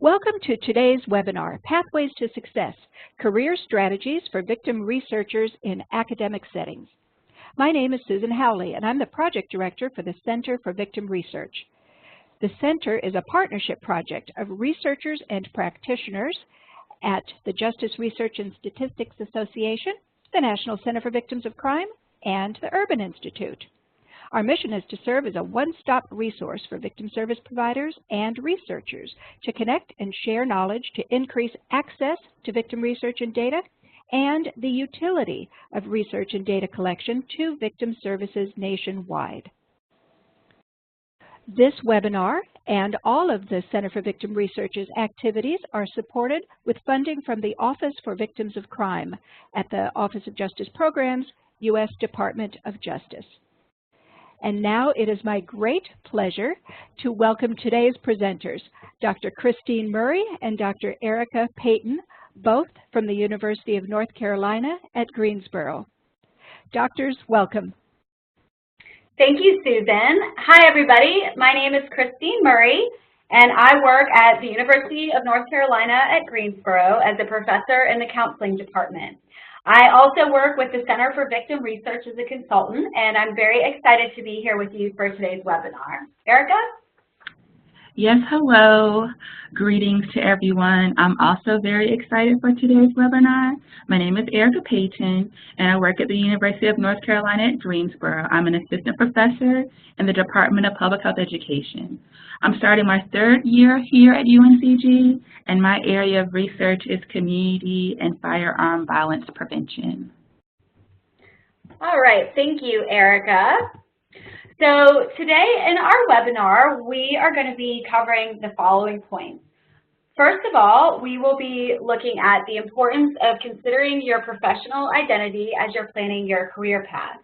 Welcome to today's webinar, Pathways to Success, Career Strategies for Victim Researchers in Academic Settings. My name is Susan Howley, and I'm the Project Director for the Center for Victim Research. The Center is a partnership project of researchers and practitioners at the Justice Research and Statistics Association, the National Center for Victims of Crime, and the Urban Institute. Our mission is to serve as a one-stop resource for victim service providers and researchers to connect and share knowledge to increase access to victim research and data and the utility of research and data collection to victim services nationwide. This webinar and all of the Center for Victim Research's activities are supported with funding from the Office for Victims of Crime at the Office of Justice Programs, U.S. Department of Justice. And now it is my great pleasure to welcome today's presenters, Dr. Christine Murray and Dr. Erica Payton, both from the University of North Carolina at Greensboro. Doctors, welcome. Thank you, Susan. Hi, everybody. My name is Christine Murray, and I work at the University of North Carolina at Greensboro as a professor in the counseling department. I also work with the Center for Victim Research as a consultant, and I'm very excited to be here with you for today's webinar. Erica? Yes, hello. Greetings to everyone. I'm also very excited for today's webinar. My name is Erica Payton, and I work at the University of North Carolina at Greensboro. I'm an assistant professor in the Department of Public Health Education. I'm starting my third year here at UNCG, and my area of research is community and firearm violence prevention. All right, thank you, Erica. So today in our webinar, we are going to be covering the following points. First of all, we will be looking at the importance of considering your professional identity as you're planning your career path.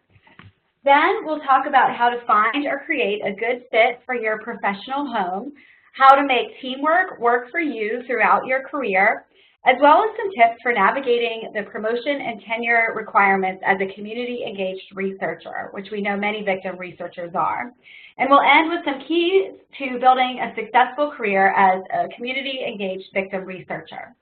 Then we'll talk about how to find or create a good fit for your professional home, how to make teamwork work for you throughout your career, as well as some tips for navigating the promotion and tenure requirements as a community-engaged researcher, which we know many victim researchers are. And we'll end with some keys to building a successful career as a community-engaged victim researcher.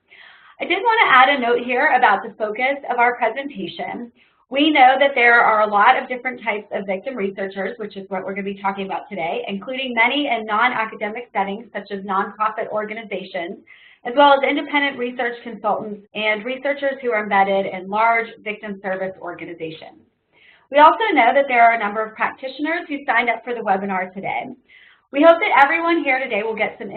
I did want to add a note here about the focus of our presentation. We know that there are a lot of different types of victim researchers, which is what we're going to be talking about today, including many in non-academic settings such as nonprofit organizations, as well as independent research consultants and researchers who are embedded in large victim service organizations. We also know that there are a number of practitioners who signed up for the webinar today. We hope that everyone here today will get some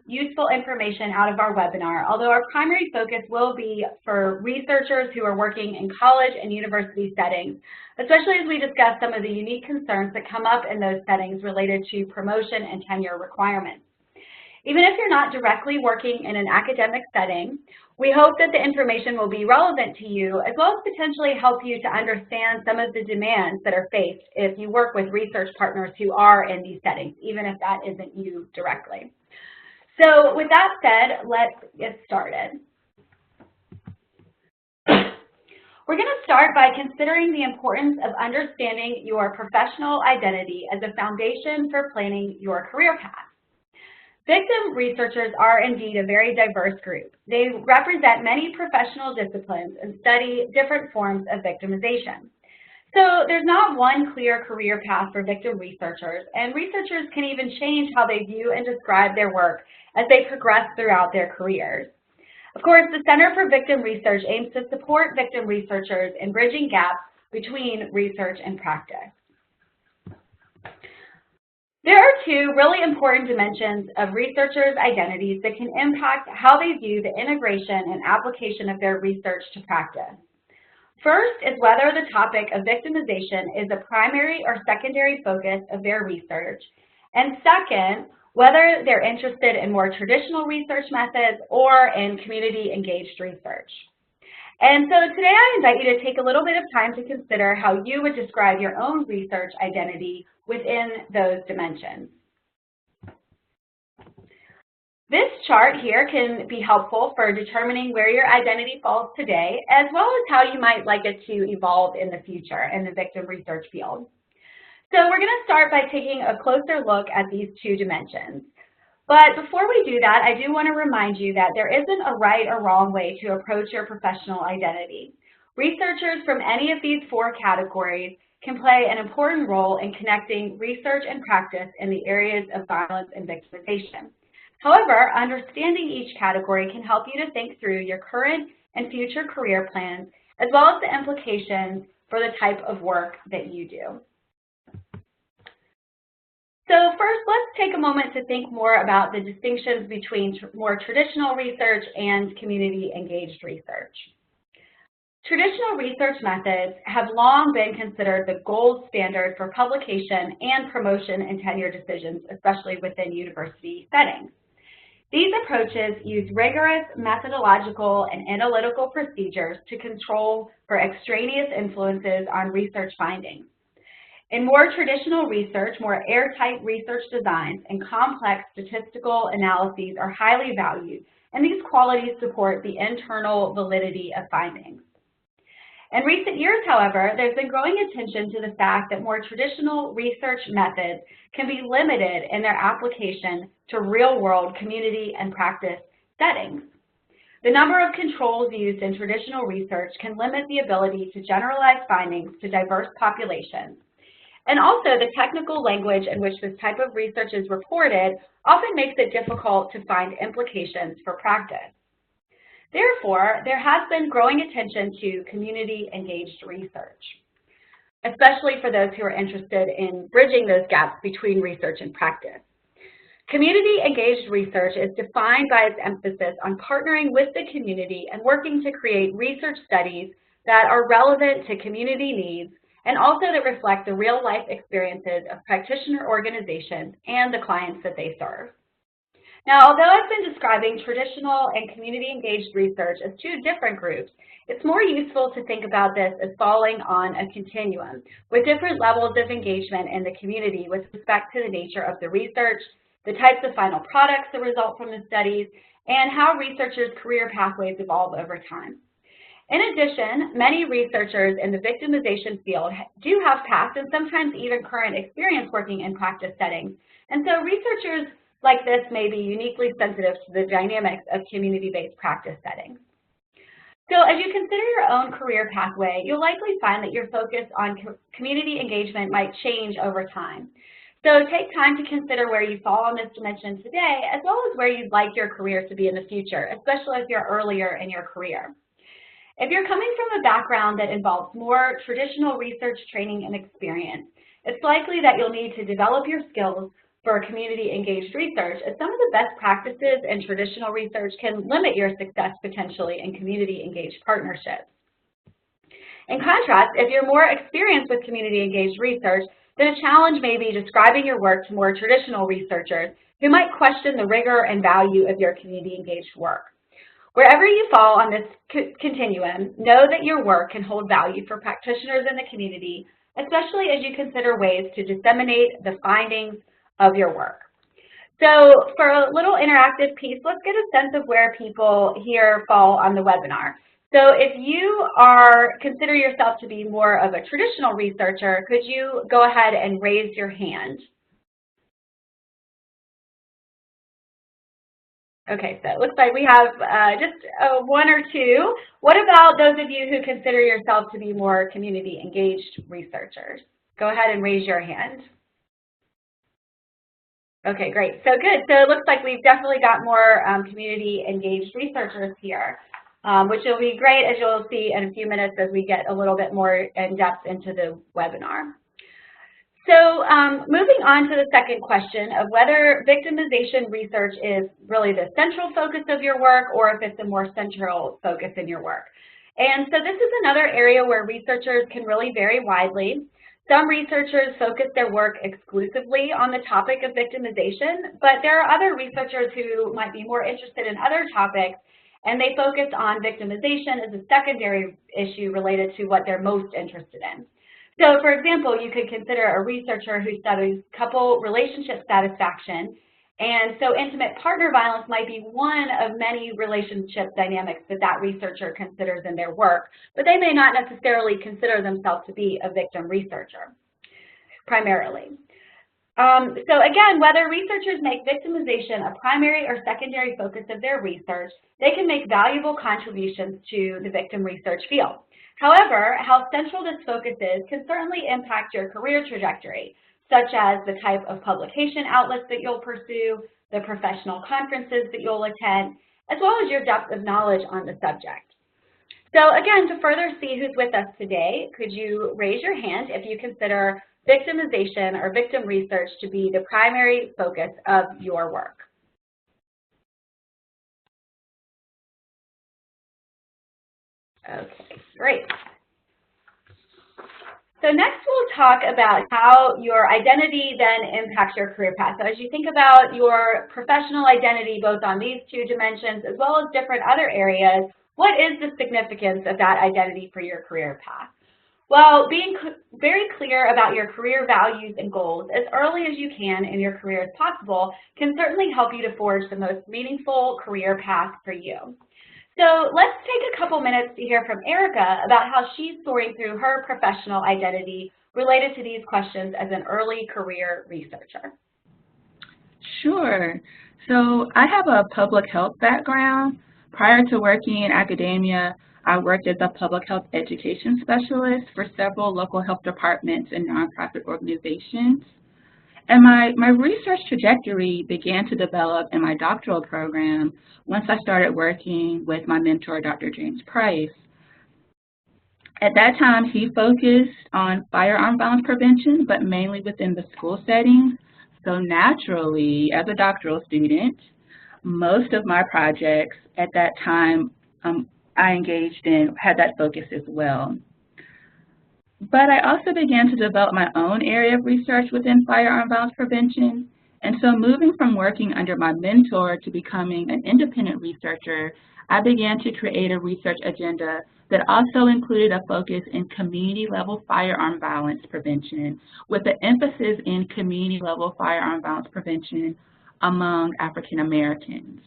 useful information out of our webinar, although our primary focus will be for researchers who are working in college and university settings, especially as we discuss some of the unique concerns that come up in those settings related to promotion and tenure requirements. Even if you're not directly working in an academic setting, we hope that the information will be relevant to you, as well as potentially help you to understand some of the demands that are faced if you work with research partners who are in these settings, even if that isn't you directly. So with that said, let's get started. We're going to start by considering the importance of understanding your professional identity as a foundation for planning your career path. Victim researchers are indeed a very diverse group. They represent many professional disciplines and study different forms of victimization. So there's not one clear career path for victim researchers, and researchers can even change how they view and describe their work as they progress throughout their careers. Of course, the Center for Victim Research aims to support victim researchers in bridging gaps between research and practice. There are two really important dimensions of researchers' identities that can impact how they view the integration and application of their research to practice. First is whether the topic of victimization is a primary or secondary focus of their research, and second, whether they're interested in more traditional research methods or in community-engaged research. And so today I invite you to take a little bit of time to consider how you would describe your own research identity within those dimensions. This chart here can be helpful for determining where your identity falls today, as well as how you might like it to evolve in the future in the victim research field. So we're going to start by taking a closer look at these two dimensions. But before we do that, I do want to remind you that there isn't a right or wrong way to approach your professional identity. Researchers from any of these 4 categories can play an important role in connecting research and practice in the areas of violence and victimization. However, understanding each category can help you to think through your current and future career plans, as well as the implications for the type of work that you do. So first, let's take a moment to think more about the distinctions between more traditional research and community-engaged research. Traditional research methods have long been considered the gold standard for publication and promotion and tenure decisions, especially within university settings. These approaches use rigorous methodological and analytical procedures to control for extraneous influences on research findings. In more traditional research, more airtight research designs and complex statistical analyses are highly valued, and these qualities support the internal validity of findings. In recent years, however, there's been growing attention to the fact that more traditional research methods can be limited in their application to real-world community and practice settings. The number of controls used in traditional research can limit the ability to generalize findings to diverse populations. And also, the technical language in which this type of research is reported often makes it difficult to find implications for practice. Therefore, there has been growing attention to community-engaged research, especially for those who are interested in bridging those gaps between research and practice. Community-engaged research is defined by its emphasis on partnering with the community and working to create research studies that are relevant to community needs and also that reflect the real-life experiences of practitioner organizations and the clients that they serve. Now, although I've been describing traditional and community-engaged research as 2 different groups, it's more useful to think about this as falling on a continuum with different levels of engagement in the community with respect to the nature of the research, the types of final products that result from the studies, and how researchers' career pathways evolve over time. In addition, many researchers in the victimization field do have past and sometimes even current experience working in practice settings, and so researchers like this may be uniquely sensitive to the dynamics of community-based practice settings. So as you consider your own career pathway, you'll likely find that your focus on community engagement might change over time. So take time to consider where you fall on this dimension today, as well as where you'd like your career to be in the future, especially if you're earlier in your career. If you're coming from a background that involves more traditional research training and experience, it's likely that you'll need to develop your skills for community-engaged research, as some of the best practices in traditional research can limit your success potentially in community-engaged partnerships. In contrast, if you're more experienced with community-engaged research, then a challenge may be describing your work to more traditional researchers who might question the rigor and value of your community-engaged work. Wherever you fall on this continuum, know that your work can hold value for practitioners in the community, especially as you consider ways to disseminate the findings of your work. So for a little interactive piece, let's get a sense of where people here fall on the webinar. So if you consider yourself to be more of a traditional researcher, could you go ahead and raise your hand? Okay, so it looks like we have just 1 or 2. What about those of you who consider yourself to be more community-engaged researchers? Go ahead and raise your hand. Okay, great. So good. So it looks like we've definitely got more community-engaged researchers here, which will be great, as you'll see in a few minutes as we get a little bit more in-depth into the webinar. So moving on to the second question of whether victimization research is really the central focus of your work or if it's a more central focus in your work. And so this is another area where researchers can really vary widely. Some researchers focus their work exclusively on the topic of victimization, but there are other researchers who might be more interested in other topics, and they focus on victimization as a secondary issue related to what they're most interested in. So, for example, you could consider a researcher who studies couple relationship satisfaction, and so intimate partner violence might be one of many relationship dynamics that that researcher considers in their work, but they may not necessarily consider themselves to be a victim researcher, primarily. So again, whether researchers make victimization a primary or secondary focus of their research, they can make valuable contributions to the victim research field. However, how central this focus is can certainly impact your career trajectory, such as the type of publication outlets that you'll pursue, the professional conferences that you'll attend, as well as your depth of knowledge on the subject. So again, to further see who's with us today, could you raise your hand if you consider victimization or victim research to be the primary focus of your work? Okay, great. So next we'll talk about how your identity then impacts your career path. So as you think about your professional identity, both on these two dimensions as well as different other areas, what is the significance of that identity for your career path? Well, being very clear about your career values and goals as early as you can in your career as possible can certainly help you to forge the most meaningful career path for you. So let's take a couple minutes to hear from Erica about how she's sorting through her professional identity related to these questions as an early career researcher. Sure. So I have a public health background. Prior to working in academia, I worked as a public health education specialist for several local health departments and nonprofit organizations. And my research trajectory began to develop in my doctoral program once I started working with my mentor, Dr. James Price. At that time, he focused on firearm violence prevention, but mainly within the school setting. So naturally, as a doctoral student, most of my projects at that time I engaged in had that focus as well. But I also began to develop my own area of research within firearm violence prevention. And so moving from working under my mentor to becoming an independent researcher, I began to create a research agenda that also included a focus in community-level firearm violence prevention, with an emphasis in community-level firearm violence prevention among African Americans.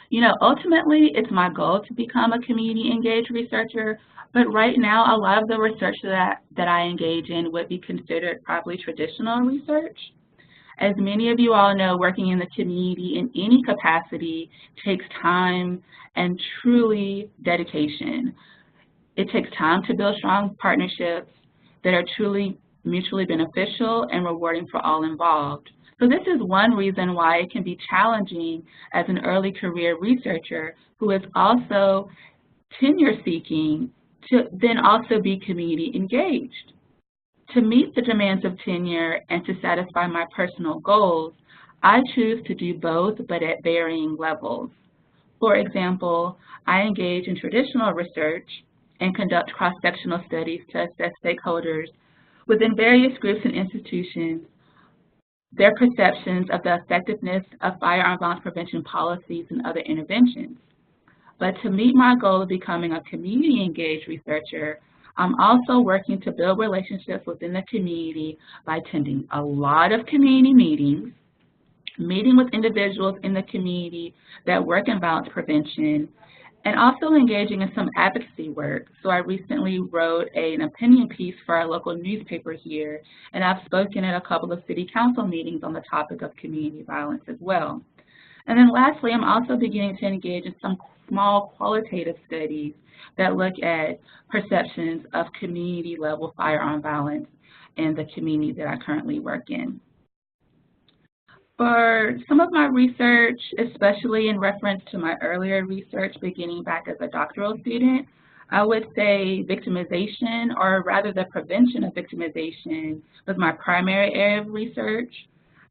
You know, ultimately, it's my goal to become a community-engaged researcher, but right now, a lot of the research that I engage in would be considered probably traditional research. As many of you all know, working in the community in any capacity takes time and truly dedication. It takes time to build strong partnerships that are truly mutually beneficial and rewarding for all involved. So this is one reason why it can be challenging as an early career researcher who is also tenure seeking to then also be community engaged. To meet the demands of tenure and to satisfy my personal goals, I choose to do both, but at varying levels. For example, I engage in traditional research and conduct cross-sectional studies to assess stakeholders within various groups and institutions, their perceptions of the effectiveness of firearm violence prevention policies and other interventions. But to meet my goal of becoming a community-engaged researcher, I'm also working to build relationships within the community by attending a lot of community meetings, meeting with individuals in the community that work in violence prevention, and also engaging in some advocacy work. So I recently wrote an opinion piece for our local newspaper here, and I've spoken at a couple of city council meetings on the topic of community violence as well. And then lastly, I'm also beginning to engage in some small qualitative studies that look at perceptions of community-level firearm violence in the community that I currently work in. For some of my research, especially in reference to my earlier research beginning back as a doctoral student, I would say victimization, or rather the prevention of victimization, was my primary area of research.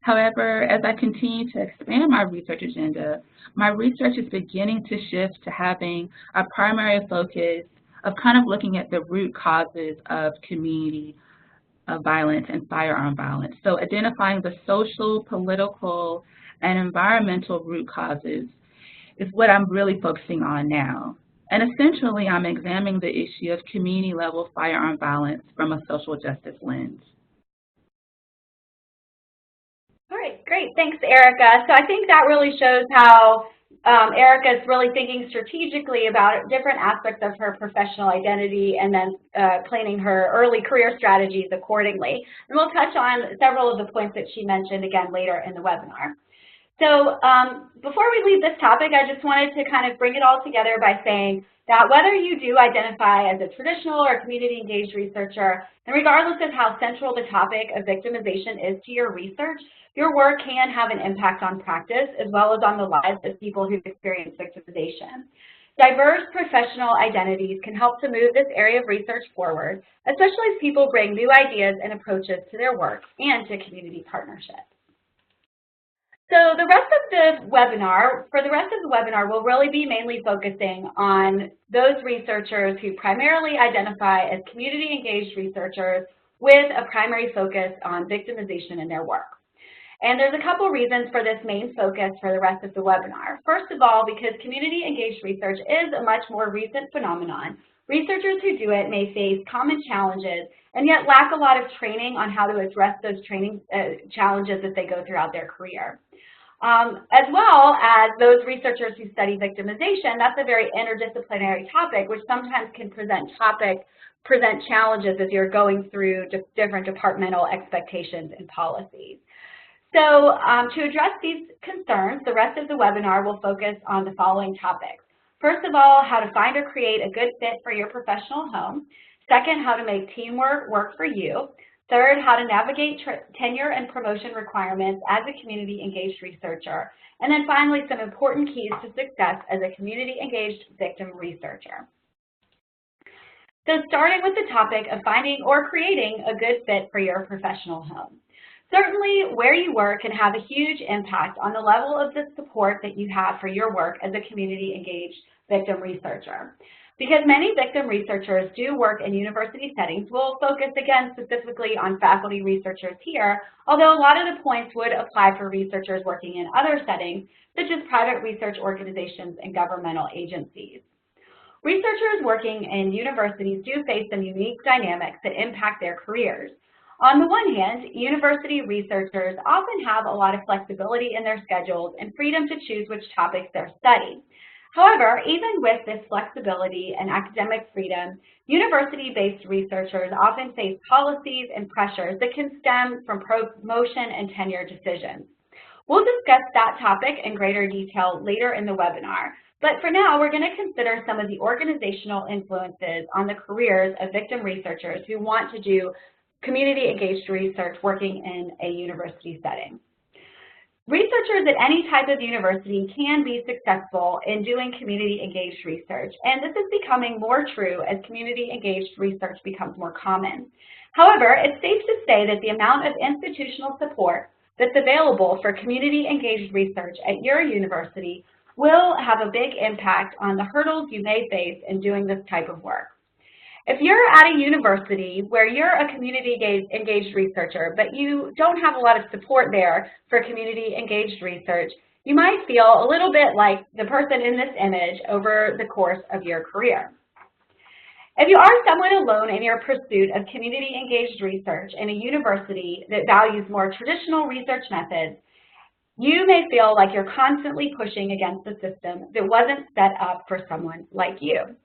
However, as I continue to expand my research agenda, my research is beginning to shift to having a primary focus of kind of looking at the root causes of community violence and firearm violence. So identifying the social, political, and environmental root causes is what I'm really focusing on now. And essentially, I'm examining the issue of community-level firearm violence from a social justice lens. All right, great. Thanks, Erica. So I think that really shows how Erica's really thinking strategically about different aspects of her professional identity and then planning her early career strategies accordingly. And we'll touch on several of the points that she mentioned again later in the webinar. So before we leave this topic, I just wanted to kind of bring it all together by saying that whether you do identify as a traditional or community-engaged researcher, and regardless of how central the topic of victimization is to your research, your work can have an impact on practice as well as on the lives of people who've experienced victimization. Diverse professional identities can help to move this area of research forward, especially as people bring new ideas and approaches to their work and to community partnerships. So the rest of the webinar, we'll really be mainly focusing on those researchers who primarily identify as community-engaged researchers with a primary focus on victimization in their work. And there's a couple reasons for this main focus for the rest of the webinar. First of all, because community-engaged research is a much more recent phenomenon, researchers who do it may face common challenges and yet lack a lot of training on how to address those challenges as they go throughout their career. As well as those researchers who study victimization, that's a very interdisciplinary topic, which sometimes can present challenges as you're going through different departmental expectations and policies. So to address these concerns, the rest of the webinar will focus on the following topics. First of all, how to find or create a good fit for your professional home. Second, how to make teamwork work for you. Third, how to navigate tenure and promotion requirements as a community-engaged researcher. And then finally, some important keys to success as a community-engaged victim researcher. So starting with the topic of finding or creating a good fit for your professional home. Certainly, where you work can have a huge impact on the level of the support that you have for your work as a community-engaged victim researcher. Because many victim researchers do work in university settings, we'll focus again specifically on faculty researchers here, although a lot of the points would apply for researchers working in other settings, such as private research organizations and governmental agencies. Researchers working in universities do face some unique dynamics that impact their careers. On the one hand, university researchers often have a lot of flexibility in their schedules and freedom to choose which topics they're studying. However, even with this flexibility and academic freedom, university-based researchers often face policies and pressures that can stem from promotion and tenure decisions. We'll discuss that topic in greater detail later in the webinar, but for now, we're going to consider some of the organizational influences on the careers of victim researchers who want to do community-engaged research working in a university setting. Researchers at any type of university can be successful in doing community-engaged research, and this is becoming more true as community-engaged research becomes more common. However, it's safe to say that the amount of institutional support that's available for community-engaged research at your university will have a big impact on the hurdles you may face in doing this type of work. If you're at a university where you're a community-engaged researcher, but you don't have a lot of support there for community-engaged research, you might feel a little bit like the person in this image over the course of your career. If you are somewhat alone in your pursuit of community-engaged research in a university that values more traditional research methods, you may feel like you're constantly pushing against a system that wasn't set up for someone like you.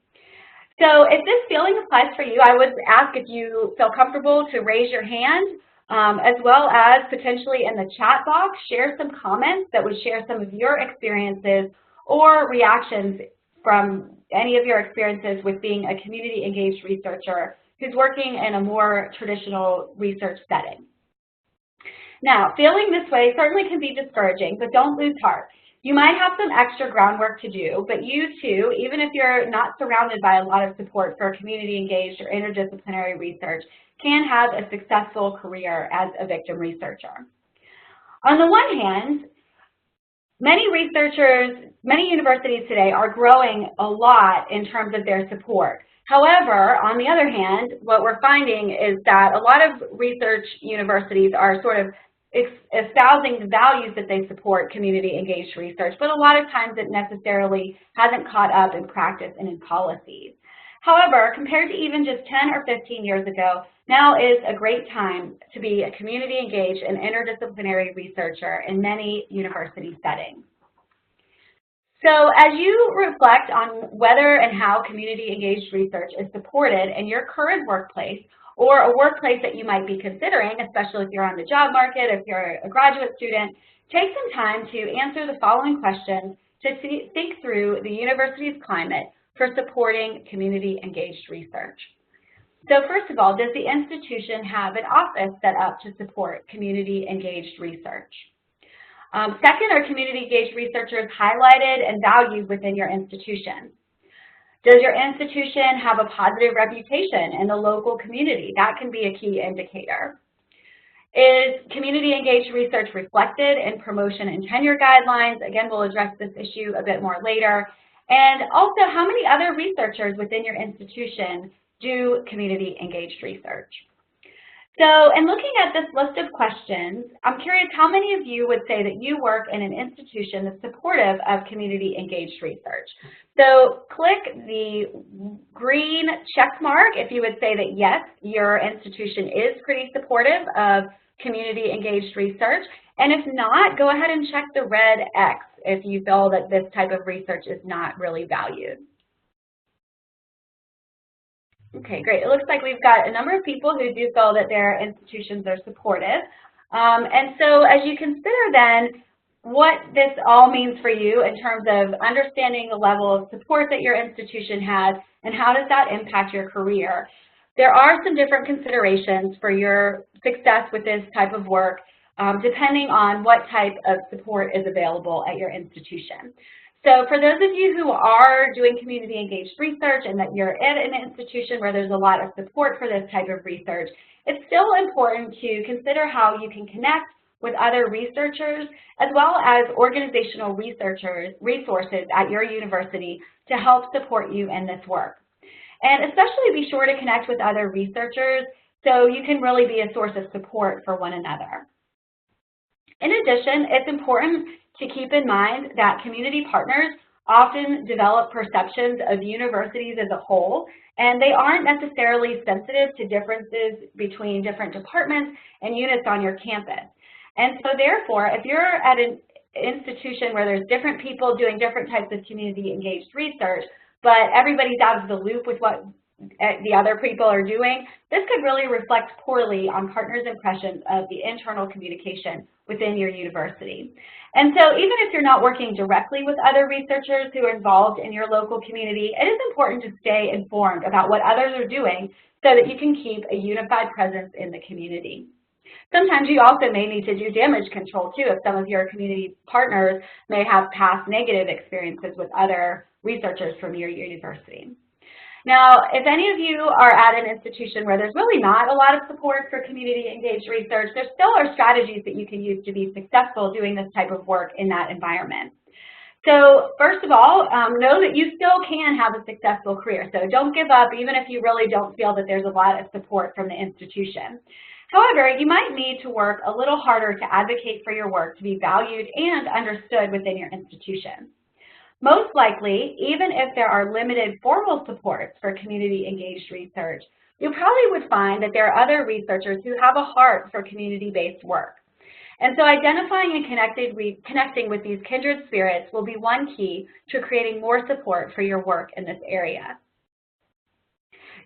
So if this feeling applies for you, I would ask if you feel comfortable to raise your hand, as well as potentially in the chat box, share some comments that would share some of your experiences or reactions from any of your experiences with being a community-engaged researcher who's working in a more traditional research setting. Now, feeling this way certainly can be discouraging, but don't lose heart. You might have some extra groundwork to do, but you too, even if you're not surrounded by a lot of support for community-engaged or interdisciplinary research, can have a successful career as a victim researcher. On the one hand, many universities today are growing a lot in terms of their support. However, on the other hand, what we're finding is that a lot of research universities are sort of espousing the values that they support community-engaged research, but a lot of times it necessarily hasn't caught up in practice and in policies. However, compared to even just 10 or 15 years ago, now is a great time to be a community-engaged and interdisciplinary researcher in many university settings. So as you reflect on whether and how community-engaged research is supported in your current workplace or a workplace that you might be considering, especially if you're on the job market, if you're a graduate student, take some time to answer the following questions to think through the university's climate for supporting community-engaged research. So first of all, does the institution have an office set up to support community-engaged research? Second, are community-engaged researchers highlighted and valued within your institution? Does your institution have a positive reputation in the local community? That can be a key indicator. Is community-engaged research reflected in promotion and tenure guidelines? Again, we'll address this issue a bit more later. And also, how many other researchers within your institution do community-engaged research? So in looking at this list of questions, I'm curious how many of you would say that you work in an institution that's supportive of community-engaged research. So click the green check mark if you would say that yes, your institution is pretty supportive of community-engaged research. And if not, go ahead and check the red X if you feel that this type of research is not really valued. Okay, great. It looks like we've got a number of people who do feel that their institutions are supportive. And so as you consider then what this all means for you in terms of understanding the level of support that your institution has and how does that impact your career, there are some different considerations for your success with this type of work depending on what type of support is available at your institution. So for those of you who are doing community-engaged research and that you're at an institution where there's a lot of support for this type of research, it's still important to consider how you can connect with other researchers as well as organizational resources at your university to help support you in this work. And especially be sure to connect with other researchers so you can really be a source of support for one another. In addition, it's important to keep in mind that community partners often develop perceptions of universities as a whole, and they aren't necessarily sensitive to differences between different departments and units on your campus. And so therefore, if you're at an institution where there's different people doing different types of community-engaged research, but everybody's out of the loop with what the other people are doing, this could really reflect poorly on partners' impressions of the internal communication within your university. And so even if you're not working directly with other researchers who are involved in your local community, it is important to stay informed about what others are doing so that you can keep a unified presence in the community. Sometimes you also may need to do damage control too if some of your community partners may have past negative experiences with other researchers from your university. Now, if any of you are at an institution where there's really not a lot of support for community-engaged research, there still are strategies that you can use to be successful doing this type of work in that environment. So first of all, know that you still can have a successful career. So don't give up even if you really don't feel that there's a lot of support from the institution. However, you might need to work a little harder to advocate for your work to be valued and understood within your institution. Most likely, even if there are limited formal supports for community-engaged research, you probably would find that there are other researchers who have a heart for community-based work. And so identifying and connecting with these kindred spirits will be one key to creating more support for your work in this area.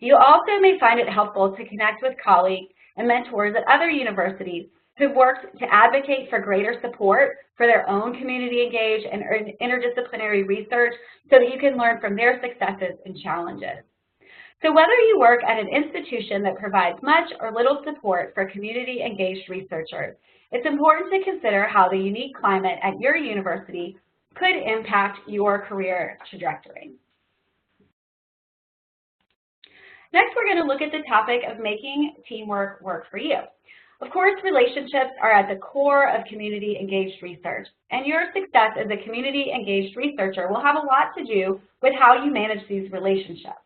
You also may find it helpful to connect with colleagues and mentors at other universities who've worked to advocate for greater support for their own community-engaged and interdisciplinary research so that you can learn from their successes and challenges. So whether you work at an institution that provides much or little support for community-engaged researchers, it's important to consider how the unique climate at your university could impact your career trajectory. Next, we're going to look at the topic of making teamwork work for you. Of course, relationships are at the core of community-engaged research, and your success as a community-engaged researcher will have a lot to do with how you manage these relationships.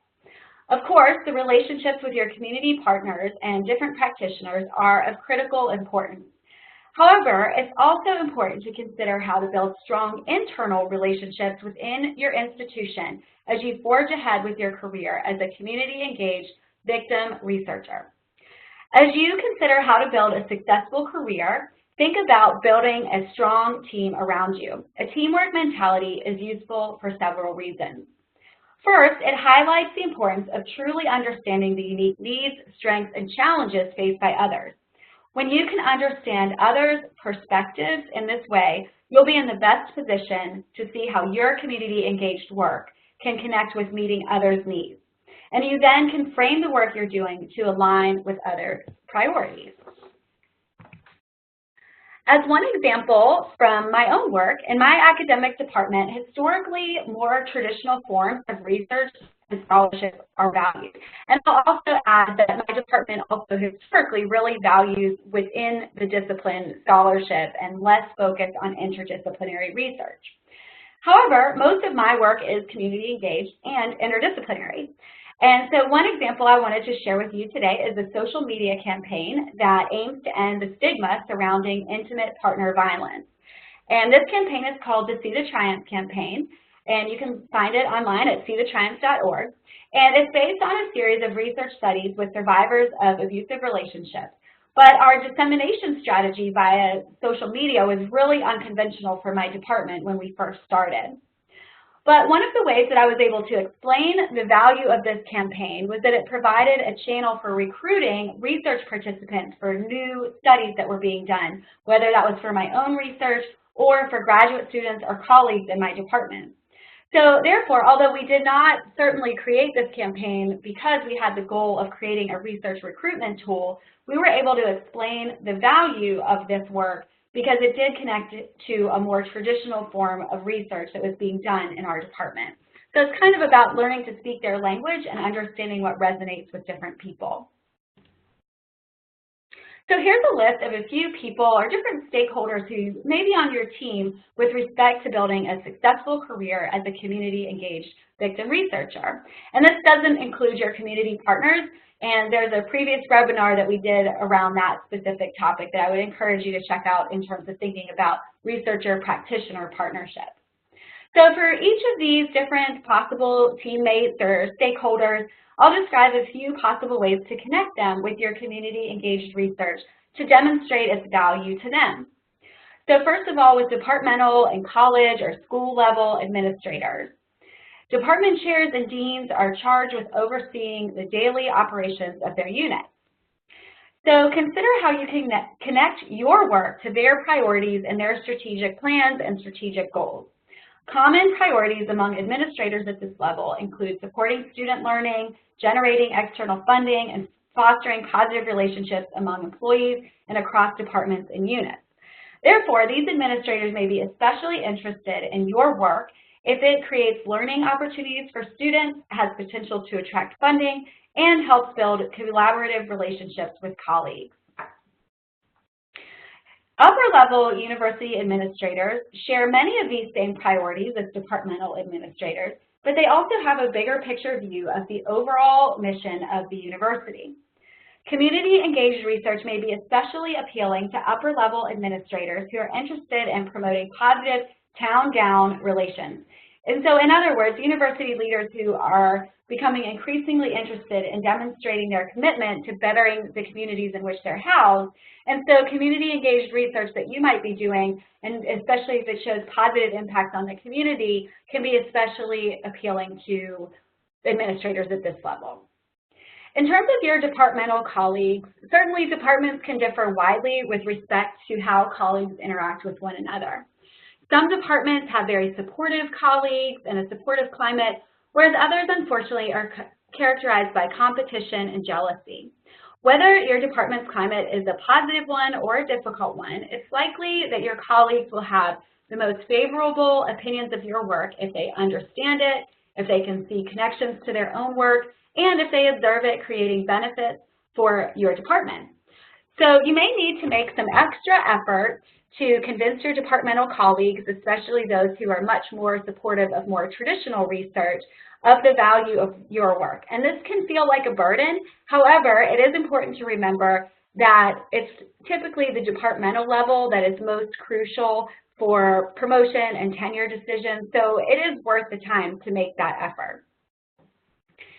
Of course, the relationships with your community partners and different practitioners are of critical importance. However, it's also important to consider how to build strong internal relationships within your institution as you forge ahead with your career as a community-engaged victim researcher. As you consider how to build a successful career, think about building a strong team around you. A teamwork mentality is useful for several reasons. First, it highlights the importance of truly understanding the unique needs, strengths, and challenges faced by others. When you can understand others' perspectives in this way, you'll be in the best position to see how your community-engaged work can connect with meeting others' needs. And you then can frame the work you're doing to align with other priorities. As one example from my own work, in my academic department, historically more traditional forms of research and scholarship are valued. And I'll also add that my department also historically really values within the discipline scholarship and less focus on interdisciplinary research. However, most of my work is community engaged and interdisciplinary. And so one example I wanted to share with you today is a social media campaign that aims to end the stigma surrounding intimate partner violence. And this campaign is called the See the Triumph campaign, and you can find it online at seethetriumph.org. And it's based on a series of research studies with survivors of abusive relationships. But our dissemination strategy via social media was really unconventional for my department when we first started. But one of the ways that I was able to explain the value of this campaign was that it provided a channel for recruiting research participants for new studies that were being done, whether that was for my own research or for graduate students or colleagues in my department. So therefore, although we did not certainly create this campaign because we had the goal of creating a research recruitment tool, we were able to explain the value of this work because it did connect it to a more traditional form of research that was being done in our department. So it's kind of about learning to speak their language and understanding what resonates with different people. So here's a list of a few people or different stakeholders who may be on your team with respect to building a successful career as a community-engaged victim researcher. And this doesn't include your community partners, and there's a previous webinar that we did around that specific topic that I would encourage you to check out in terms of thinking about researcher-practitioner partnerships. So for each of these different possible teammates or stakeholders, I'll describe a few possible ways to connect them with your community-engaged research to demonstrate its value to them. So first of all, with departmental and college or school level administrators. Department chairs and deans are charged with overseeing the daily operations of their units. So consider how you can connect your work to their priorities and their strategic plans and strategic goals. Common priorities among administrators at this level include supporting student learning, generating external funding, and fostering positive relationships among employees and across departments and units. Therefore, these administrators may be especially interested in your work if it creates learning opportunities for students, has potential to attract funding, and helps build collaborative relationships with colleagues. Upper-level university administrators share many of these same priorities as departmental administrators, but they also have a bigger picture view of the overall mission of the university. Community-engaged research may be especially appealing to upper-level administrators who are interested in promoting positive town-gown relations. And so, in other words, university leaders who are becoming increasingly interested in demonstrating their commitment to bettering the communities in which they're housed. And so community-engaged research that you might be doing, and especially if it shows positive impacts on the community, can be especially appealing to administrators at this level. In terms of your departmental colleagues, certainly departments can differ widely with respect to how colleagues interact with one another. Some departments have very supportive colleagues and a supportive climate, whereas others, unfortunately, are characterized by competition and jealousy. Whether your department's climate is a positive one or a difficult one, it's likely that your colleagues will have the most favorable opinions of your work if they understand it, if they can see connections to their own work, and if they observe it creating benefits for your department. So you may need to make some extra effort to convince your departmental colleagues, especially those who are much more supportive of more traditional research, of the value of your work. And this can feel like a burden. However, it is important to remember that it's typically the departmental level that is most crucial for promotion and tenure decisions, so it is worth the time to make that effort.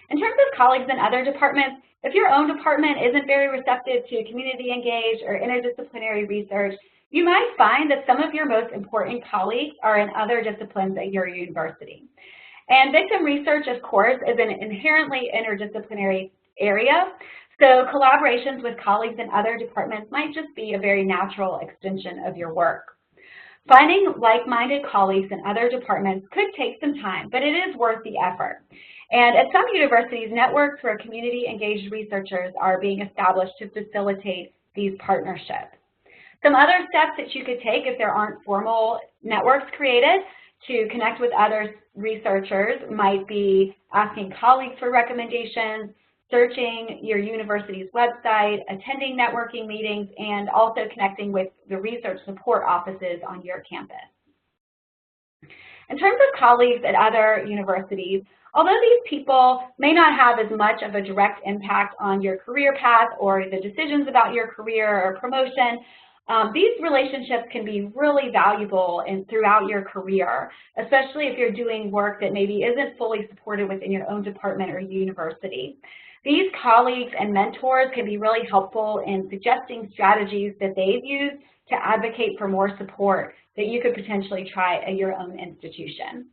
In terms of colleagues in other departments, if your own department isn't very receptive to community engaged or interdisciplinary research, You might find that some of your most important colleagues are in other disciplines at your university. And victim research, of course, is an inherently interdisciplinary area, so collaborations with colleagues in other departments might just be a very natural extension of your work. Finding like-minded colleagues in other departments could take some time, but it is worth the effort. And at some universities, networks where community-engaged researchers are being established to facilitate these partnerships. Some other steps that you could take if there aren't formal networks created to connect with other researchers might be asking colleagues for recommendations, searching your university's website, attending networking meetings, and also connecting with the research support offices on your campus. In terms of colleagues at other universities, although these people may not have as much of a direct impact on your career path or the decisions about your career or promotion, these relationships can be really valuable throughout your career, especially if you're doing work that maybe isn't fully supported within your own department or university. These colleagues and mentors can be really helpful in suggesting strategies that they've used to advocate for more support that you could potentially try at your own institution.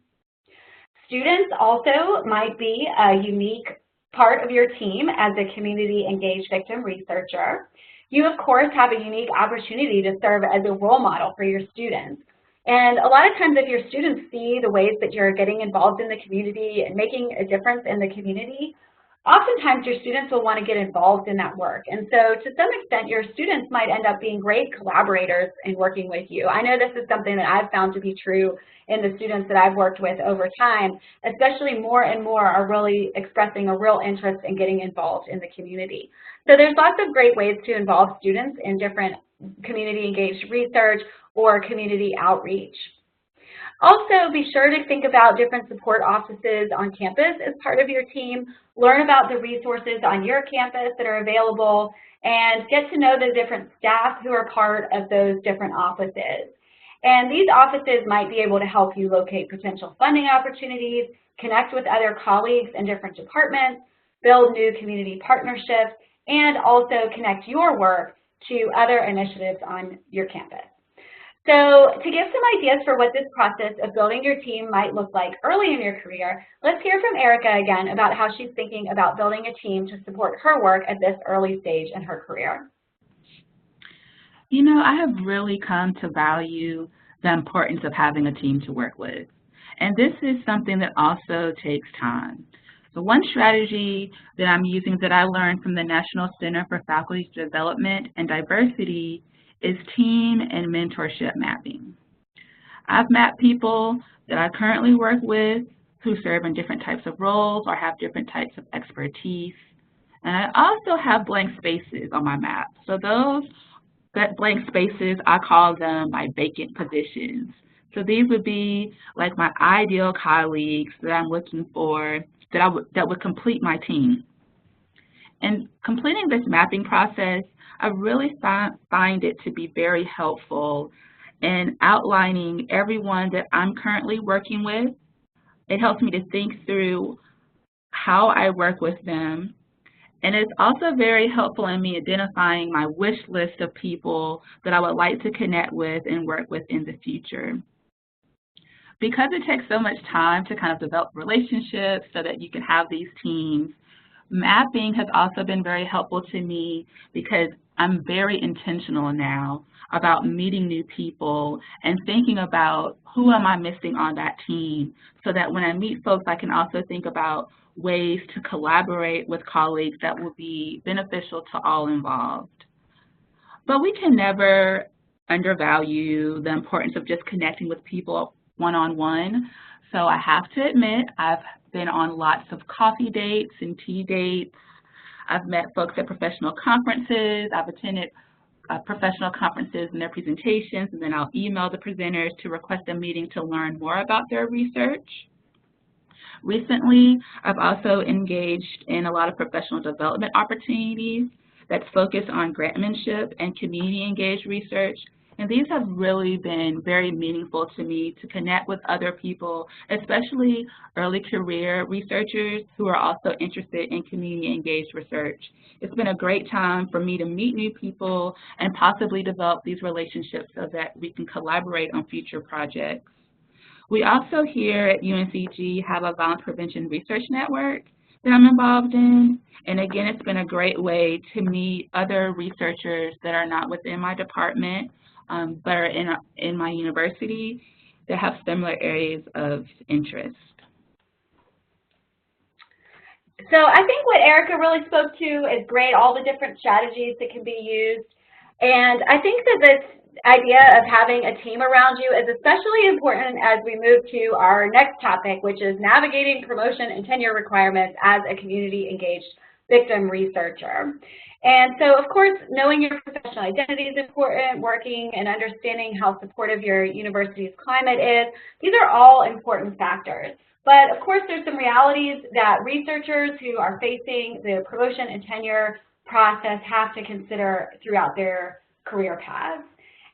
Students also might be a unique part of your team as a community-engaged victim researcher. You, of course, have a unique opportunity to serve as a role model for your students. And a lot of times if your students see the ways that you're getting involved in the community and making a difference in the community, oftentimes your students will want to get involved in that work. And so to some extent, your students might end up being great collaborators in working with you. I know this is something that I've found to be true in the students that I've worked with over time, especially more and more are really expressing a real interest in getting involved in the community. So there's lots of great ways to involve students in different community-engaged research or community outreach. Also, be sure to think about different support offices on campus as part of your team. Learn about the resources on your campus that are available and get to know the different staff who are part of those different offices. And these offices might be able to help you locate potential funding opportunities, connect with other colleagues in different departments, build new community partnerships, and also connect your work to other initiatives on your campus. So to give some ideas for what this process of building your team might look like early in your career, let's hear from Erica again about how she's thinking about building a team to support her work at this early stage in her career. You know, I have really come to value the importance of having a team to work with. And this is something that also takes time. So one strategy that I'm using that I learned from the National Center for Faculty Development and Diversity is team and mentorship mapping. I've mapped people that I currently work with who serve in different types of roles or have different types of expertise. And I also have blank spaces on my map. So those blank spaces, I call them my vacant positions. So these would be like my ideal colleagues that I'm looking for that would complete my team. And completing this mapping process, I really find it to be very helpful in outlining everyone that I'm currently working with. It helps me to think through how I work with them. And it's also very helpful in me identifying my wish list of people that I would like to connect with and work with in the future. Because it takes so much time to kind of develop relationships so that you can have these teams, mapping has also been very helpful to me because I'm very intentional now about meeting new people and thinking about who am I missing on that team so that when I meet folks, I can also think about ways to collaborate with colleagues that will be beneficial to all involved. But we can never undervalue the importance of just connecting with people one-on-one. So I have to admit, I've been on lots of coffee dates and tea dates. I've met folks at professional conferences. I've attended professional conferences and their presentations, and then I'll email the presenters to request a meeting to learn more about their research. Recently, I've also engaged in a lot of professional development opportunities that's focused on grantmanship and community-engaged research, And these have really been very meaningful to me to connect with other people, especially early career researchers who are also interested in community engaged research. It's been a great time for me to meet new people and possibly develop these relationships so that we can collaborate on future projects. We also here at UNCG have a violence prevention research network that I'm involved in. And again, it's been a great way to meet other researchers that are not within my department, but are in my university that have similar areas of interest. So I think what Erica really spoke to is great, all the different strategies that can be used. And I think that this idea of having a team around you is especially important as we move to our next topic, which is navigating promotion and tenure requirements as a community-engaged victim researcher. And so, of course, knowing your professional identity is important, working and understanding how supportive your university's climate is. These are all important factors. But, of course, there's some realities that researchers who are facing the promotion and tenure process have to consider throughout their career paths.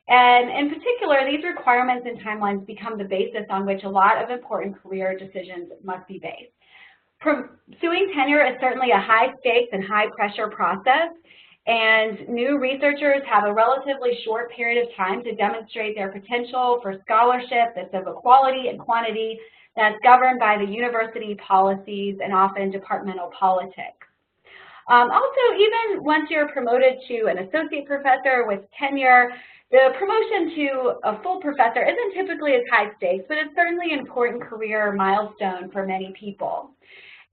And in particular, these requirements and timelines become the basis on which a lot of important career decisions must be based. Pursuing tenure is certainly a high-stakes and high-pressure process, and new researchers have a relatively short period of time to demonstrate their potential for scholarship that's of a quality and quantity that's governed by the university policies and often departmental politics. Also, even once you're promoted to an associate professor with tenure, the promotion to a full professor isn't typically as high stakes, but it's certainly an important career milestone for many people.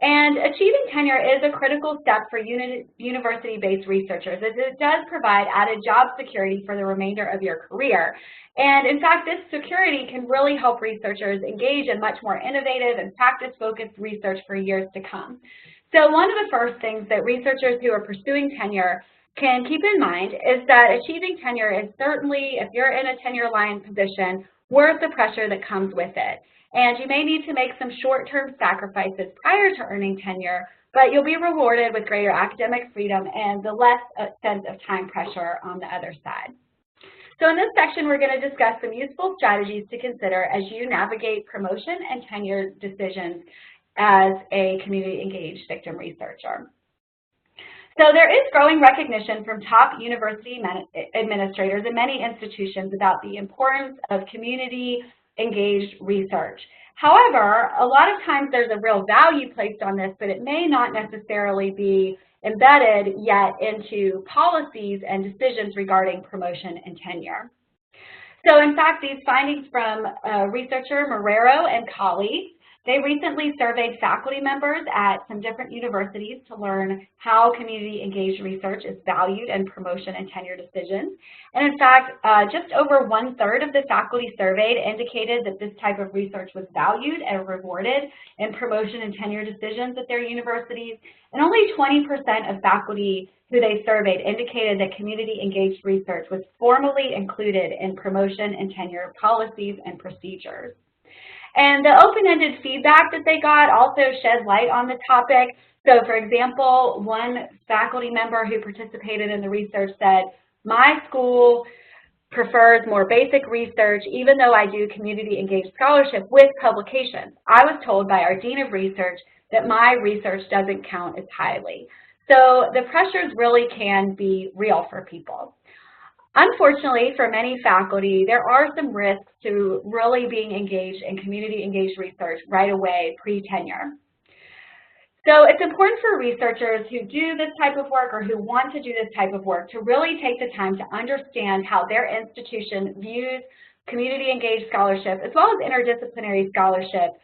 And achieving tenure is a critical step for university-based researchers, as it does provide added job security for the remainder of your career. And in fact, this security can really help researchers engage in much more innovative and practice-focused research for years to come. So one of the first things that researchers who are pursuing tenure can keep in mind is that achieving tenure is certainly, if you're in a tenure line position, worth the pressure that comes with it. And you may need to make some short-term sacrifices prior to earning tenure, but you'll be rewarded with greater academic freedom and the less sense of time pressure on the other side. So in this section, we're going to discuss some useful strategies to consider as you navigate promotion and tenure decisions as a community-engaged victim researcher. So there is growing recognition from top university administrators and many institutions about the importance of community-engaged research. However, a lot of times there's a real value placed on this, but it may not necessarily be embedded yet into policies and decisions regarding promotion and tenure. So in fact, these findings from researcher Marrero and colleagues, they recently surveyed faculty members at some different universities to learn how community-engaged research is valued in promotion and tenure decisions. And in fact, just over 1/3 of the faculty surveyed indicated that this type of research was valued and rewarded in promotion and tenure decisions at their universities. And only 20% of faculty who they surveyed indicated that community-engaged research was formally included in promotion and tenure policies and procedures. And the open-ended feedback that they got also shed light on the topic. So for example, one faculty member who participated in the research said, "My school prefers more basic research, even though I do community-engaged scholarship with publications. I was told by our Dean of Research that my research doesn't count as highly." So the pressures really can be real for people. Unfortunately, for many faculty, there are some risks to really being engaged in community-engaged research right away, pre-tenure. So it's important for researchers who do this type of work or who want to do this type of work to really take the time to understand how their institution views community-engaged scholarship as well as interdisciplinary scholarship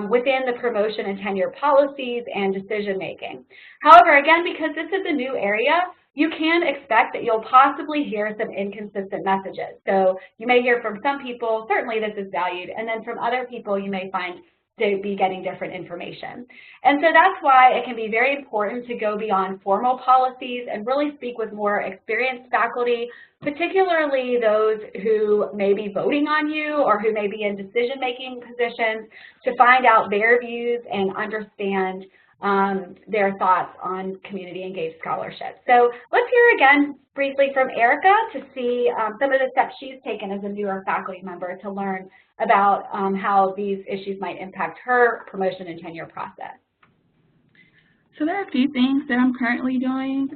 within the promotion and tenure policies and decision-making. However, again, because this is a new area, you can expect that you'll possibly hear some inconsistent messages. So you may hear from some people, certainly this is valued, and then from other people you may find to be getting different information. And so that's why it can be very important to go beyond formal policies and really speak with more experienced faculty, particularly those who may be voting on you or who may be in decision-making positions, to find out their views and understand their thoughts on community engaged scholarship. So let's hear again briefly from Erica to see some of the steps she's taken as a newer faculty member to learn about how these issues might impact her promotion and tenure process. So there are a few things that I'm currently doing.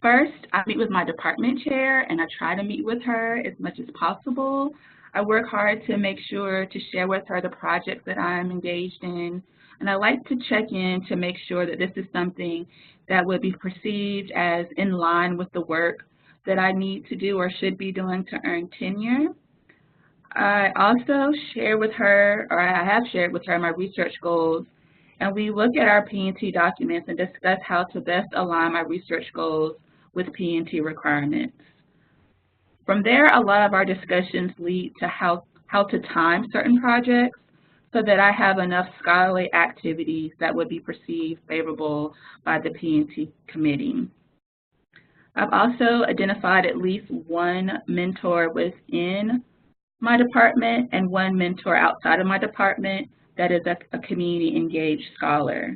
First, I meet with my department chair, and I try to meet with her as much as possible. I work hard to make sure to share with her the projects that I'm engaged in, and I like to check in to make sure that this is something that would be perceived as in line with the work that I need to do or should be doing to earn tenure. I also share with her, or I have shared with her, my research goals, and we look at our P&T documents and discuss how to best align my research goals with P&T requirements. From there, a lot of our discussions lead to how to time certain projects so that I have enough scholarly activities that would be perceived favorable by the P&T committee. I've also identified at least one mentor within my department and one mentor outside of my department that is a community engaged scholar.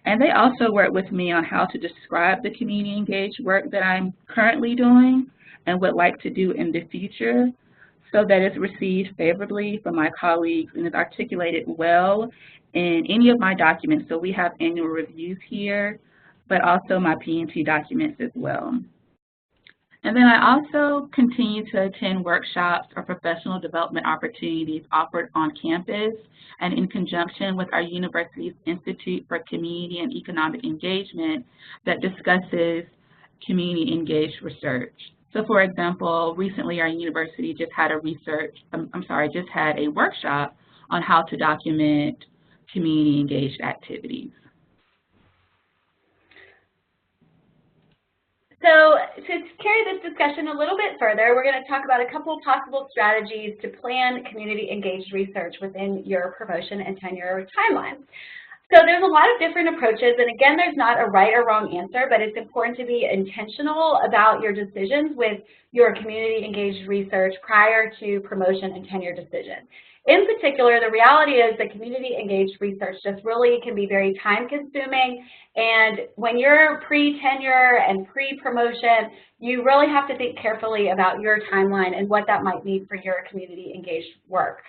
And they also work with me on how to describe the community engaged work that I'm currently doing and would like to do in the future so that it's received favorably from my colleagues and is articulated well in any of my documents. So we have annual reviews here, but also my P&T documents as well. And then I also continue to attend workshops or professional development opportunities offered on campus and in conjunction with our university's Institute for Community and Economic Engagement that discusses community engaged research. So for example, recently our university just had a workshop on how to document community engaged activities. So to carry this discussion a little bit further, we're going to talk about a couple of possible strategies to plan community engaged research within your promotion and tenure timeline. So there's a lot of different approaches, and again, there's not a right or wrong answer, but it's important to be intentional about your decisions with your community engaged research prior to promotion and tenure decision. In particular, the reality is that community engaged research just really can be very time consuming, and when you're pre-tenure and pre-promotion, you really have to think carefully about your timeline and what that might mean for your community engaged work.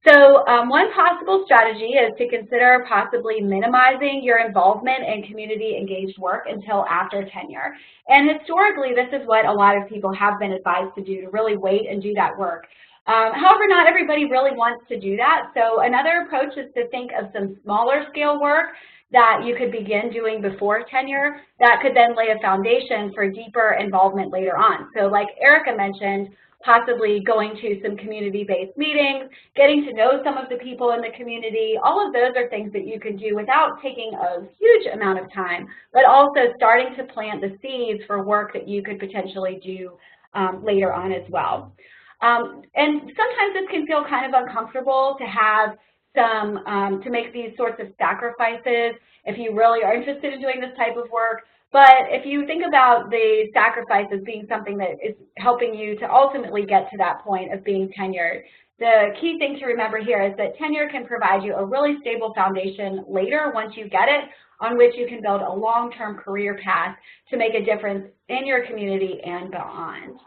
So one possible strategy is to consider possibly minimizing your involvement in community engaged work until after tenure. And historically, this is what a lot of people have been advised to do, to really wait and do that work. However, not everybody really wants to do that. So another approach is to think of some smaller scale work that you could begin doing before tenure that could then lay a foundation for deeper involvement later on. So like Erica mentioned, possibly going to some community-based meetings, getting to know some of the people in the community. All of those are things that you can do without taking a huge amount of time, but also starting to plant the seeds for work that you could potentially do later on as well. And sometimes this can feel kind of uncomfortable to have some, to make these sorts of sacrifices if you really are interested in doing this type of work. But if you think about the sacrifice as being something that is helping you to ultimately get to that point of being tenured, the key thing to remember here is that tenure can provide you a really stable foundation later once you get it, on which you can build a long-term career path to make a difference in your community and beyond.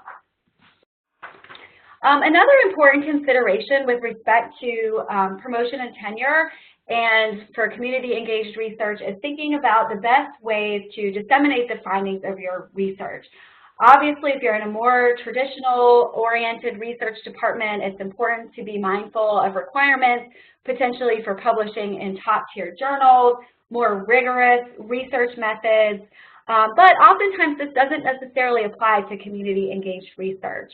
Another important consideration with respect to promotion and tenure and for community engaged research is thinking about the best ways to disseminate the findings of your research. Obviously, if you're in a more traditional oriented research department, it's important to be mindful of requirements, potentially for publishing in top tier journals, more rigorous research methods, but oftentimes this doesn't necessarily apply to community engaged research.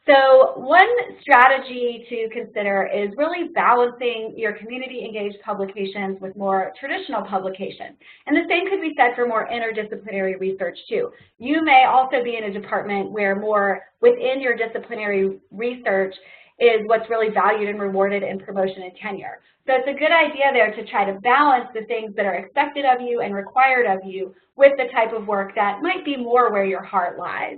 So one strategy to consider is really balancing your community-engaged publications with more traditional publications. And the same could be said for more interdisciplinary research too. You may also be in a department where more within your disciplinary research is what's really valued and rewarded in promotion and tenure. So it's a good idea there to try to balance the things that are expected of you and required of you with the type of work that might be more where your heart lies.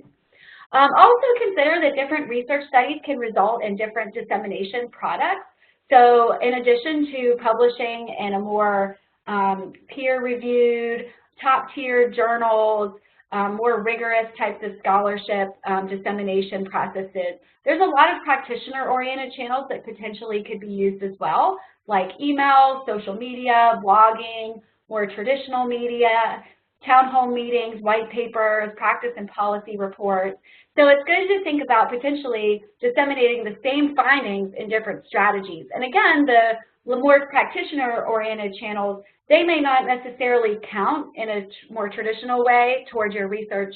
Also consider that different research studies can result in different dissemination products. So in addition to publishing in a more peer-reviewed, top-tier journals, more rigorous types of scholarship dissemination processes. There's a lot of practitioner-oriented channels that potentially could be used as well, like email, social media, blogging, more traditional media, town hall meetings, white papers, practice and policy reports. So it's good to think about potentially disseminating the same findings in different strategies. And again, the more practitioner-oriented channels, they may not necessarily count in a more traditional way towards your research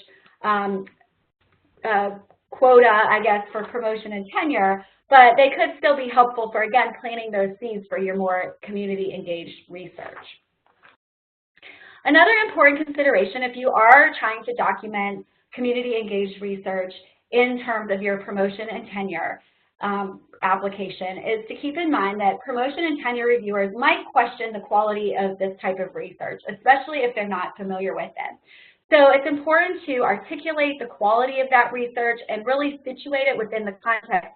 quota, I guess, for promotion and tenure, but they could still be helpful for, again, planting those seeds for your more community-engaged research. Another important consideration if you are trying to document community-engaged research in terms of your promotion and tenure application is to keep in mind that promotion and tenure reviewers might question the quality of this type of research, especially if they're not familiar with it. So it's important to articulate the quality of that research and really situate it within the context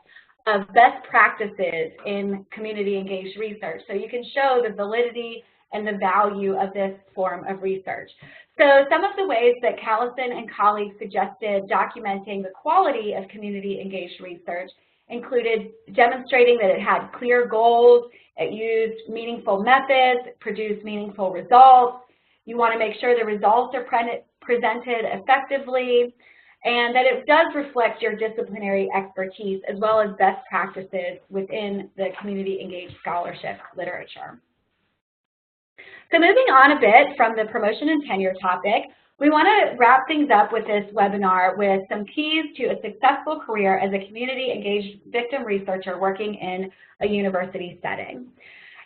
of best practices in community-engaged research, so you can show the validity and the value of this form of research. So some of the ways that Callison and colleagues suggested documenting the quality of community-engaged research included demonstrating that it had clear goals, it used meaningful methods, produced meaningful results. You want to make sure the results are presented effectively, and that it does reflect your disciplinary expertise as well as best practices within the community-engaged scholarship literature. So moving on a bit from the promotion and tenure topic, we want to wrap things up with this webinar with some keys to a successful career as a community-engaged victim researcher working in a university setting.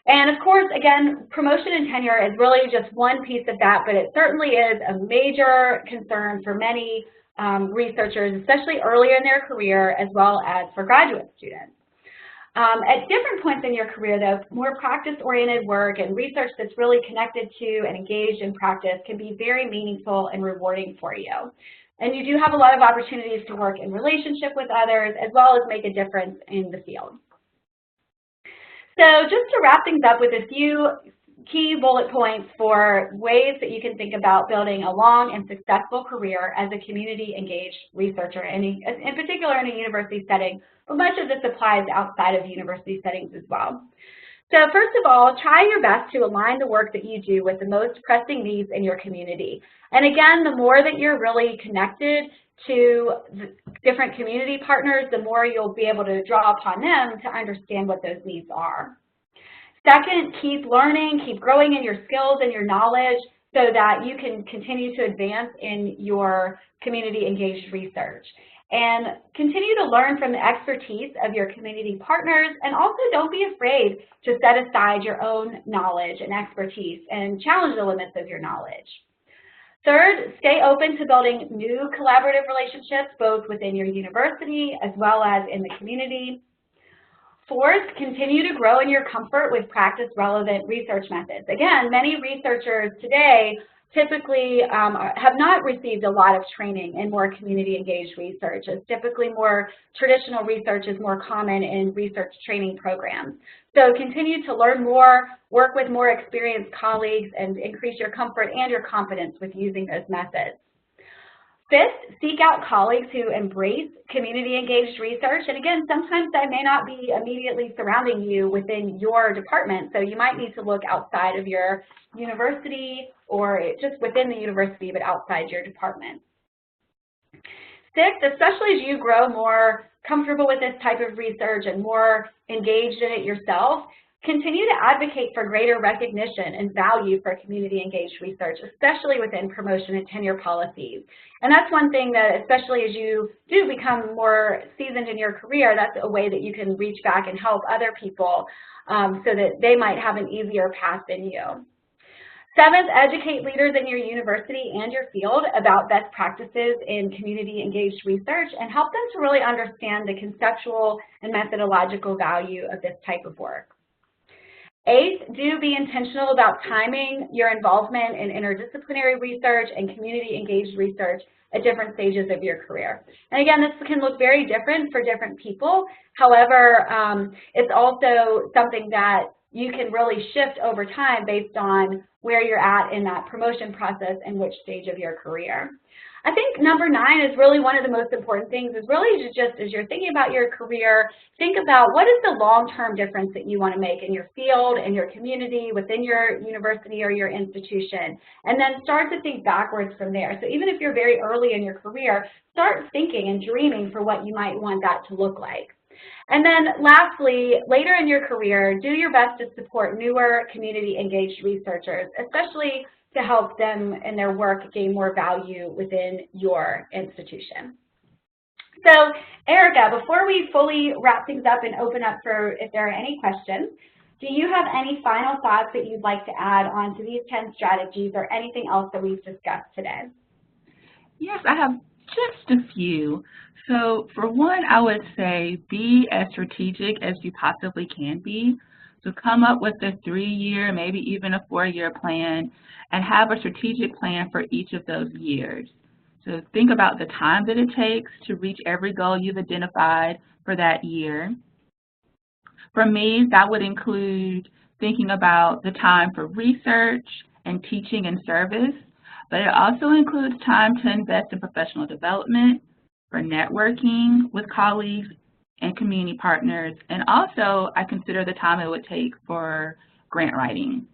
And of course, again, promotion and tenure is really just one piece of that, but it certainly is a major concern for many researchers, especially earlier in their career, as well as for graduate students. At different points in your career, though, more practice-oriented work and research that's really connected to and engaged in practice can be very meaningful and rewarding for you. And you do have a lot of opportunities to work in relationship with others, as well as make a difference in the field. So just to wrap things up with a few key bullet points for ways that you can think about building a long and successful career as a community-engaged researcher, and in particular in a university setting, but much of this applies outside of university settings as well. So first of all, try your best to align the work that you do with the most pressing needs in your community. And again, the more that you're really connected to the different community partners, the more you'll be able to draw upon them to understand what those needs are. Second, keep learning, keep growing in your skills and your knowledge so that you can continue to advance in your community-engaged research. And continue to learn from the expertise of your community partners, and also don't be afraid to set aside your own knowledge and expertise and challenge the limits of your knowledge. Third, stay open to building new collaborative relationships both within your university as well as in the community. Fourth, continue to grow in your comfort with practice-relevant research methods. Again, many researchers today typically have not received a lot of training in more community-engaged research, as typically more traditional research is more common in research training programs. So continue to learn more, work with more experienced colleagues, and increase your comfort and your confidence with using those methods. Fifth, seek out colleagues who embrace community-engaged research. And again, sometimes that may not be immediately surrounding you within your department, so you might need to look outside of your university or just within the university, but outside your department. Sixth, especially as you grow more comfortable with this type of research and more engaged in it yourself, continue to advocate for greater recognition and value for community-engaged research, especially within promotion and tenure policies. And that's one thing that, especially as you do become more seasoned in your career, that's a way that you can reach back and help other people so that they might have an easier path than you. Seventh, educate leaders in your university and your field about best practices in community-engaged research and help them to really understand the conceptual and methodological value of this type of work. Eighth, do be intentional about timing your involvement in interdisciplinary research and community-engaged research at different stages of your career. And again, this can look very different for different people. However, it's also something that you can really shift over time based on where you're at in that promotion process and which stage of your career. I think number 9 is really one of the most important things, is really just as you're thinking about your career, think about what is the long-term difference that you want to make in your field, in your community, within your university or your institution, and then start to think backwards from there. So even if you're very early in your career, start thinking and dreaming for what you might want that to look like. And then lastly, later in your career, do your best to support newer community-engaged researchers, especially to help them in their work gain more value within your institution. So Erica, before we fully wrap things up and open up for if there are any questions, do you have any final thoughts that you'd like to add on to these 10 strategies or anything else that we've discussed today? Yes, I have just a few. So for one, I would say be as strategic as you possibly can be. So come up with a 3-year, maybe even a 4-year plan, and have a strategic plan for each of those years. So think about the time that it takes to reach every goal you've identified for that year. For me, that would include thinking about the time for research and teaching and service, but it also includes time to invest in professional development, for networking with colleagues and community partners, and also I consider the time it would take for grant writing.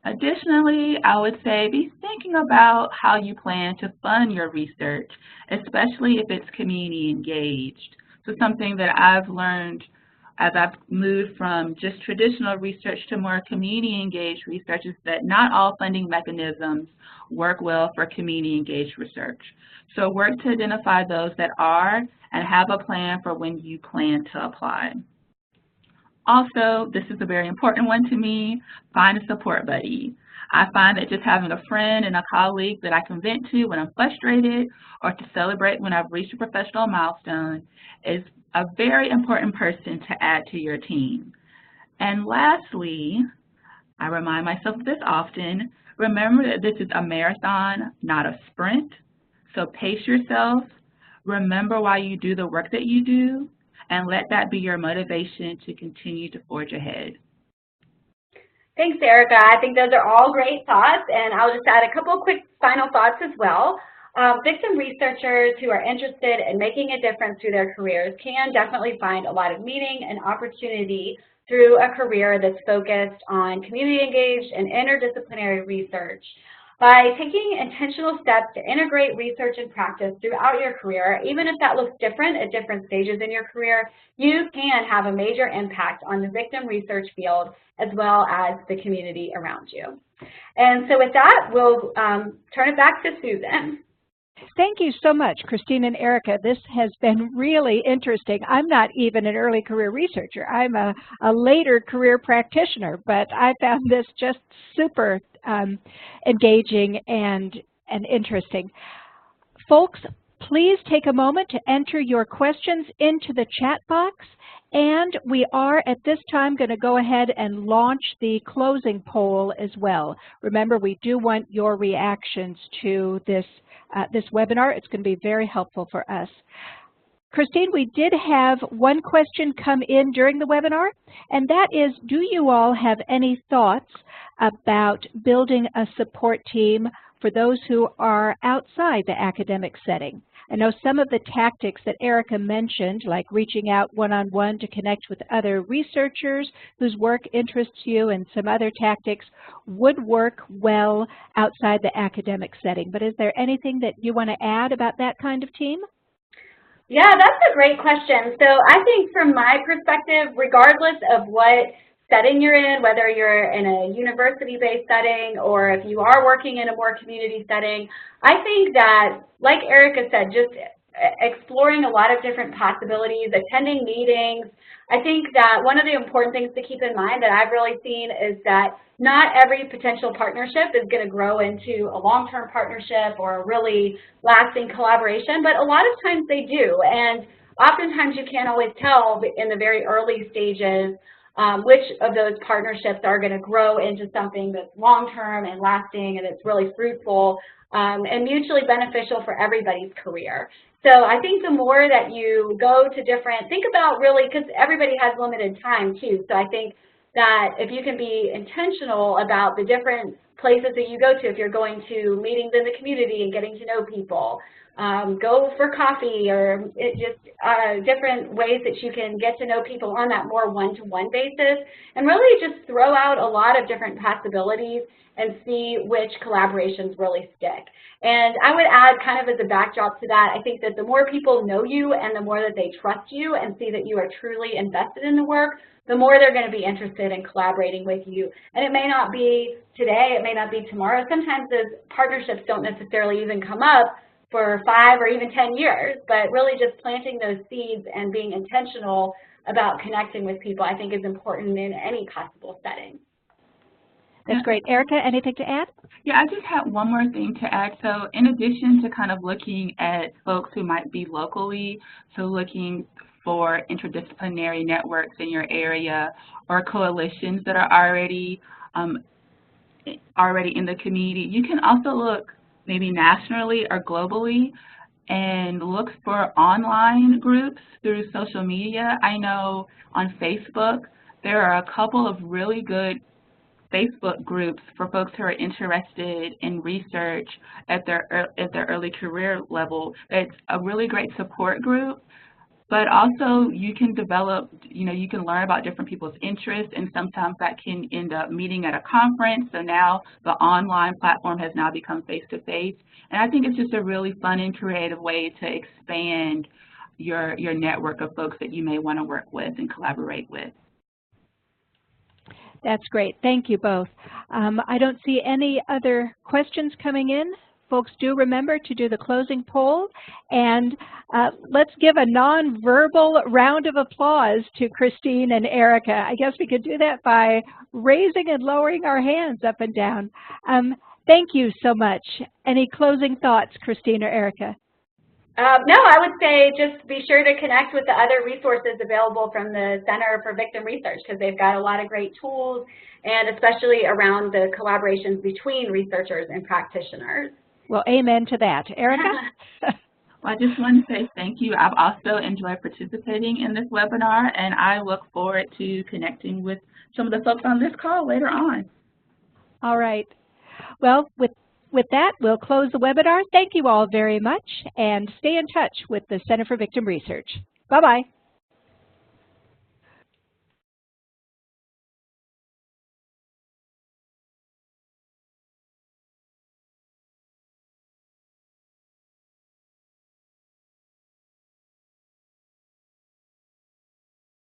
Additionally, I would say be thinking about how you plan to fund your research, especially if it's community engaged. So something that I've learned as I've moved from just traditional research to more community engaged research is that not all funding mechanisms work well for community engaged research. So work to identify those that are and have a plan for when you plan to apply. Also, this is a very important one to me, find a support buddy. I find that just having a friend and a colleague that I can vent to when I'm frustrated or to celebrate when I've reached a professional milestone is a very important person to add to your team. And lastly, I remind myself of this often, remember that this is a marathon, not a sprint. So pace yourself, remember why you do the work that you do, and let that be your motivation to continue to forge ahead. Thanks, Erica. I think those are all great thoughts, and I'll just add a couple quick final thoughts as well. Victim researchers who are interested in making a difference through their careers can definitely find a lot of meaning and opportunity through a career that's focused on community-engaged and interdisciplinary research. By taking intentional steps to integrate research and practice throughout your career, even if that looks different at different stages in your career, you can have a major impact on the victim research field as well as the community around you. And so with that, we'll turn it back to Susan. Thank you so much, Christine and Erica. This has been really interesting. I'm not even an early career researcher. I'm a later career practitioner, but I found this just super engaging and interesting. Folks, please take a moment to enter your questions into the chat box, and we are at this time going to go ahead and launch the closing poll as well. Remember, we do want your reactions to this webinar. It's going to be very helpful for us. Christine, we did have one question come in during the webinar, and that is, do you all have any thoughts about building a support team for those who are outside the academic setting? I know some of the tactics that Erica mentioned, like reaching out one-on-one to connect with other researchers whose work interests you, and some other tactics would work well outside the academic setting. But is there anything that you want to add about that kind of team? Yeah, that's a great question. So I think from my perspective, regardless of what setting you're in, whether you're in a university-based setting or if you are working in a more community setting, I think that, like Erica said, just exploring a lot of different possibilities, attending meetings. I think that one of the important things to keep in mind that I've really seen is that not every potential partnership is going to grow into a long-term partnership or a really lasting collaboration, but a lot of times they do. And oftentimes you can't always tell in the very early stages which of those partnerships are going to grow into something that's long-term and lasting and it's really fruitful and mutually beneficial for everybody's career. So I think the more that you go to different, think about really, because everybody has limited time too, so I think that if you can be intentional about the different places that you go to, if you're going to meetings in the community and getting to know people, go for coffee, or different ways that you can get to know people on that more one-to-one basis, and really just throw out a lot of different possibilities and see which collaborations really stick. And I would add, kind of as a backdrop to that, I think that the more people know you and the more that they trust you and see that you are truly invested in the work, the more they're going to be interested in collaborating with you. And it may not be today, it may not be tomorrow. Sometimes those partnerships don't necessarily even come up for 5 or even 10 years, but really just planting those seeds and being intentional about connecting with people, I think, is important in any possible setting. That's great. Erica, anything to add? Yeah, I just have one more thing to add. So in addition to kind of looking at folks who might be locally, so looking for interdisciplinary networks in your area or coalitions that are already in the community, you can also look maybe nationally or globally and look for online groups through social media. I know on Facebook there are a couple of really good Facebook groups for folks who are interested in research at their early career level. It's a really great support group, but also you can develop, you can learn about different people's interests, and sometimes that can end up meeting at a conference. So now the online platform has now become face-to-face, and I think it's just a really fun and creative way to expand your network of folks that you may want to work with and collaborate with. That's great. Thank you both. I don't see any other questions coming in. Folks, do remember to do the closing poll, and let's give a non-verbal round of applause to Christine and Erica. I guess we could do that by raising and lowering our hands up and down. Thank you so much. Any closing thoughts, Christine or Erica? No, I would say just be sure to connect with the other resources available from the Center for Victim Research, because they've got a lot of great tools, and especially around the collaborations between researchers and practitioners. Well, amen to that. Erica? Well, I just want to say thank you. I've also enjoyed participating in this webinar, and I look forward to connecting with some of the folks on this call later on. All right. Well, with that, we'll close the webinar. Thank you all very much, and stay in touch with the Center for Victim Research. Bye-bye.